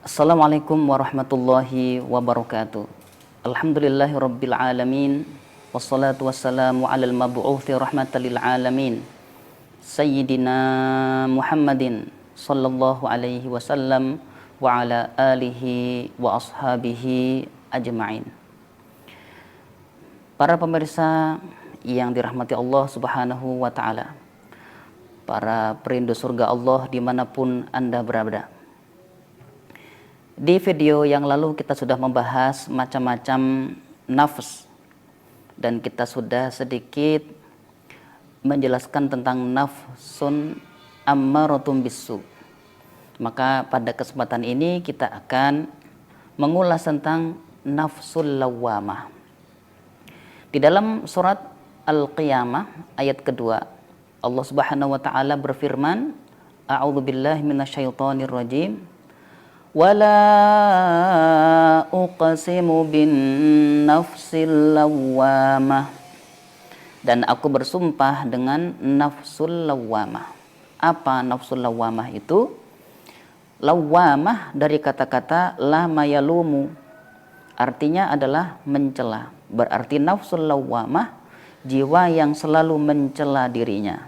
Assalamualaikum warahmatullahi wabarakatuh. Alhamdulillahi rabbil alamin. Wassalatu wassalamu alal mab'uthi rahmatan lil alamin. Sayyidina Muhammadin sallallahu alaihi wasallam wa ala alihi wa ashabihi ajma'in. Para pemirsa yang dirahmati Allah subhanahu wa ta'ala, para perindu surga Allah dimanapun Anda berada. Di video yang lalu kita sudah membahas macam-macam nafs, dan kita sudah sedikit menjelaskan tentang nafsun ammaratun bisu. Maka pada kesempatan ini kita akan mengulas tentang nafsul lawwamah. Di dalam surat Al-Qiyamah ayat kedua, Allah Subhanahu wa taala berfirman, A'udzubillahi minasyaitonir rajim. Wala uqsimu bin nafsil lawwamah. Dan aku bersumpah dengan nafsul lawwamah. Apa nafsul lawwamah itu? Lawwamah dari kata-kata lama yalumu, artinya adalah mencela. Berarti nafsul lawwamah, jiwa yang selalu mencela dirinya.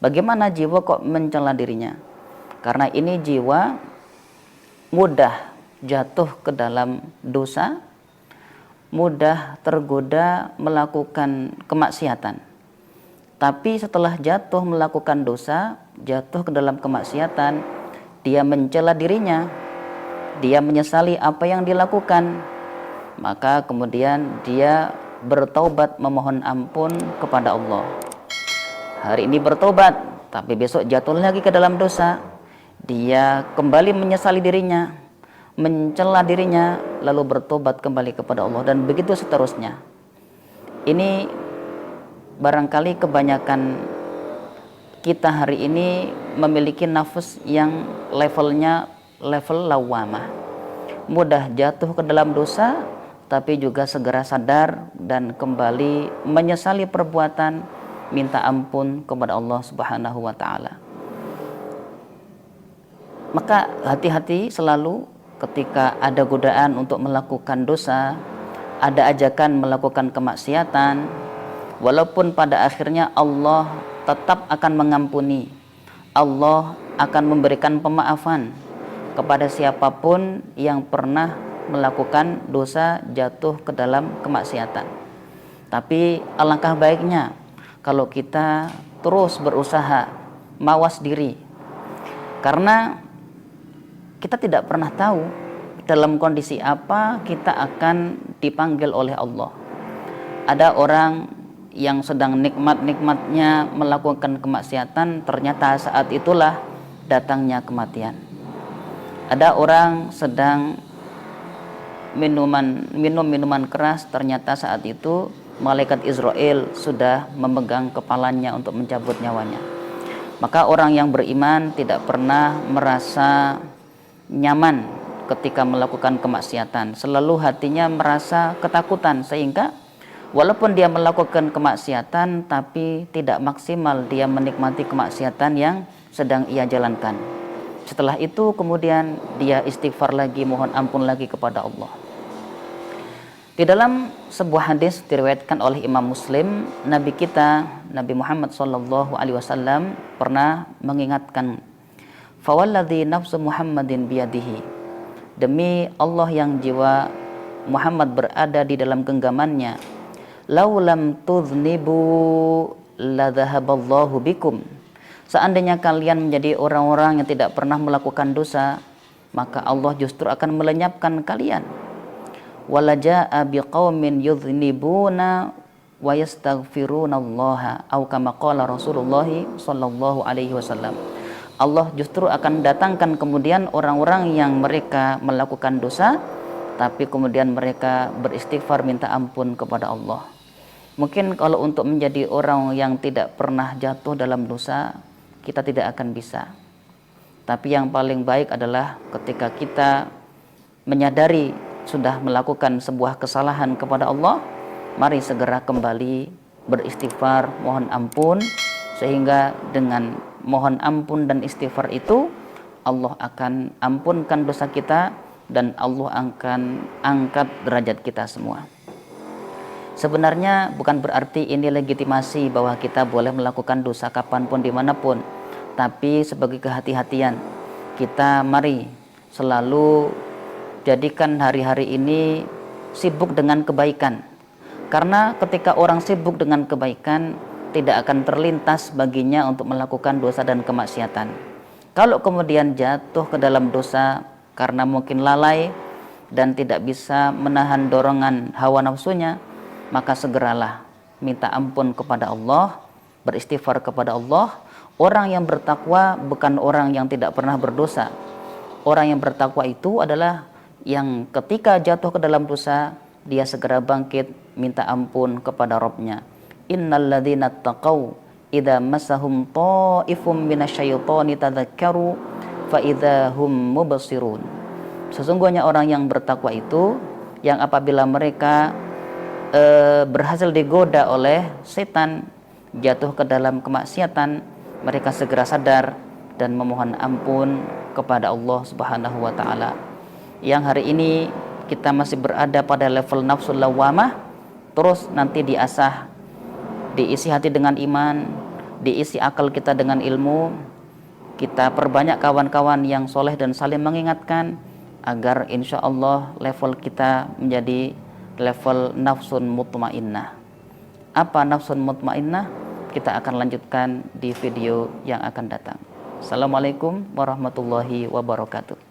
Bagaimana jiwa kok mencela dirinya? Karena ini jiwa mudah jatuh ke dalam dosa, mudah tergoda melakukan kemaksiatan. Tapi setelah jatuh melakukan dosa, jatuh ke dalam kemaksiatan, dia mencela dirinya, dia menyesali apa yang dilakukan. Maka kemudian dia bertaubat memohon ampun kepada Allah. Hari ini bertobat, tapi besok jatuh lagi ke dalam dosa. Dia kembali menyesali dirinya, mencela dirinya, lalu bertobat kembali kepada Allah, dan begitu seterusnya. Ini barangkali kebanyakan kita hari ini memiliki nafas yang levelnya level lawamah. Mudah jatuh ke dalam dosa, tapi juga segera sadar dan kembali menyesali perbuatan, minta ampun kepada Allah Subhanahu wa taala. Maka hati-hati selalu ketika ada godaan untuk melakukan dosa, ada ajakan melakukan kemaksiatan, walaupun pada akhirnya Allah tetap akan mengampuni, Allah akan memberikan pemaafan kepada siapapun yang pernah melakukan dosa, jatuh ke dalam kemaksiatan. Tapi alangkah baiknya kalau kita terus berusaha mawas diri, karena kita tidak pernah tahu dalam kondisi apa kita akan dipanggil oleh Allah. Ada orang yang sedang nikmat-nikmatnya melakukan kemaksiatan, ternyata saat itulah datangnya kematian. Ada orang sedang minum minuman keras, ternyata saat itu malaikat Israel sudah memegang kepalanya untuk mencabut nyawanya. Maka orang yang beriman tidak pernah merasa nyaman ketika melakukan kemaksiatan, selalu hatinya merasa ketakutan, sehingga walaupun dia melakukan kemaksiatan tapi tidak maksimal dia menikmati kemaksiatan yang sedang ia jalankan. Setelah itu kemudian dia istighfar lagi, mohon ampun lagi kepada Allah. Di dalam sebuah hadis diriwayatkan oleh Imam Muslim, Nabi kita Nabi Muhammad SAW pernah mengingatkan, fawalladzi nafsu Muhammadin biyadihi, demi Allah yang jiwa Muhammad berada di dalam genggamannya, laulam tuznibu ladzahaballahu bikum, seandainya kalian menjadi orang-orang yang tidak pernah melakukan dosa, maka Allah justru akan melenyapkan kalian. Walajaa biqaumin yuznibuna wa yastaghfirunallaha, atau kama qala Rasulullah sallallahu alaihi wasallam. Allah justru akan datangkan kemudian orang-orang yang mereka melakukan dosa, tapi kemudian mereka beristighfar minta ampun kepada Allah. Mungkin kalau untuk menjadi orang yang tidak pernah jatuh dalam dosa, kita tidak akan bisa. Tapi yang paling baik adalah ketika kita menyadari sudah melakukan sebuah kesalahan kepada Allah, mari segera kembali beristighfar, mohon ampun, sehingga dengan mohon ampun dan istighfar itu Allah akan ampunkan dosa kita dan Allah akan angkat derajat kita semua. Sebenarnya bukan berarti ini legitimasi bahwa kita boleh melakukan dosa kapanpun dimanapun, tapi sebagai kehati-hatian kita mari selalu jadikan hari-hari ini sibuk dengan kebaikan. Karena ketika orang sibuk dengan kebaikan, tidak akan terlintas baginya untuk melakukan dosa dan kemaksiatan. Kalau kemudian jatuh ke dalam dosa karena mungkin lalai dan tidak bisa menahan dorongan hawa nafsunya, maka segeralah minta ampun kepada Allah, beristighfar kepada Allah. Orang yang bertakwa bukan orang yang tidak pernah berdosa. Orang yang bertakwa itu adalah yang ketika jatuh ke dalam dosa, dia segera bangkit minta ampun kepada Rabb-Nya. Innal ladzina taqaw idza massahum ta'ifum minasyaitani tadzakkaru fa idzahum mubsirun. Sesungguhnya orang yang bertakwa itu yang apabila mereka berhasil digoda oleh setan, jatuh ke dalam kemaksiatan, mereka segera sadar dan memohon ampun kepada Allah Subhanahu wa taala. Yang hari ini kita masih berada pada level nafsul lawamah, terus nanti diasah, diisi hati dengan iman, diisi akal kita dengan ilmu, kita perbanyak kawan-kawan yang soleh dan saling mengingatkan agar insya Allah level kita menjadi level nafsun mutmainnah. Apa nafsun mutmainnah? Kita akan lanjutkan di video yang akan datang. Assalamualaikum warahmatullahi wabarakatuh.